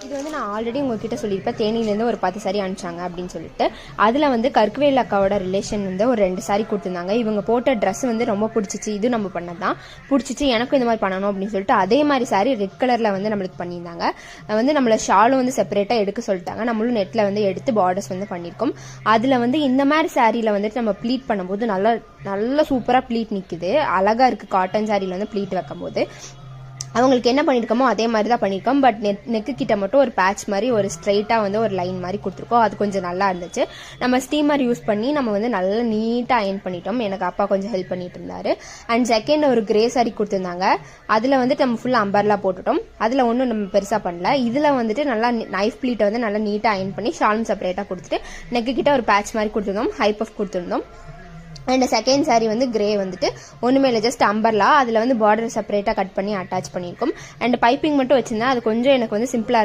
இது வந்து நான் ஆல்ரெடி உங்ககிட்ட சொல்லியிருப்பேன், தேனியிலேருந்து ஒரு 10 சாரி அனுப்பிச்சாங்க அப்படின்னு சொல்லிட்டு. அதில் வந்து கற்குவேல் அக்காவோட ரிலேஷன் வந்து ஒரு 2 சாரி கொடுத்துருந்தாங்க. இவங்க போட்ட ட்ரெஸ் வந்து ரொம்ப பிடிச்சிச்சு, இது நம்ம பண்ணது தான் பிடிச்சிச்சு, எனக்கும் இந்த மாதிரி பண்ணணும் அப்படின்னு சொல்லிட்டு அதே மாதிரி சாரி ரெட் கலரில் வந்து நம்மளுக்கு பண்ணியிருந்தாங்க. வந்து நம்மளை ஷாலும் வந்து செப்பரேட்டாக எடுக்க சொல்லிட்டாங்க. நம்மளும் நெட்டில் வந்து எடுத்து பார்டர்ஸ் வந்து பண்ணியிருக்கோம். அதில் வந்து இந்த மாதிரி சாரியில் வந்துட்டு நம்ம ப்ளீட் பண்ணும்போது நல்லா சூப்பராக ப்ளீட் நிற்குது, அழகாக இருக்குது. காட்டன் சாரியில் வந்து ப்ளீட் வைக்கும்போது அவங்களுக்கு என்ன பண்ணியிருக்கோமோ அதே மாதிரி தான் பண்ணியிருக்கோம். பட் நெக்கு கிட்ட மட்டும் ஒரு பேட்ச் மாதிரி ஒரு ஸ்ட்ரைட்டாக வந்து ஒரு லைன் மாதிரி கொடுத்துருக்கோம். அது கொஞ்சம் நல்லா இருந்துச்சு. நம்ம ஸ்டீமர் யூஸ் பண்ணி நம்ம வந்து நல்லா நீட்டாக அயன் பண்ணிட்டோம். எனக்கு அப்பா கொஞ்சம் ஹெல்ப் பண்ணிட்டு இருந்தாரு. அண்ட் செகண்ட் ஒரு கிரே சாரி கொடுத்துருந்தாங்க. அதில் வந்துட்டு நம்ம ஃபுல்லாக அம்பர்லாம் போட்டுட்டோம். அதில் ஒன்றும் நம்ம பெருசாக பண்ணல. இதில் வந்துட்டு நல்லா நைஃப் ப்ளீட்டை வந்து நல்லா நீட்டாக அயன் பண்ணி ஷாலும் செப்பரேட்டாக கொடுத்துட்டு நெக்கு கிட்ட ஒரு பேட்ச் மாதிரி கொடுத்துருந்தோம், ஹை பஃப் கொடுத்துருந்தோம். அண்ட் செகண்ட் சாரி வந்து கிரே வந்துட்டு ஒன்றுமே இல்லை, ஜஸ்ட் அம்பர்லா. அதில் வந்து பார்டர் செப்பரேட்டாக கட் பண்ணி அட்டாச் பண்ணியிருக்கோம். அண்ட் பைப்பிங் மட்டும் வச்சிருந்தேன். அது கொஞ்சம் எனக்கு வந்து சிம்பிளாக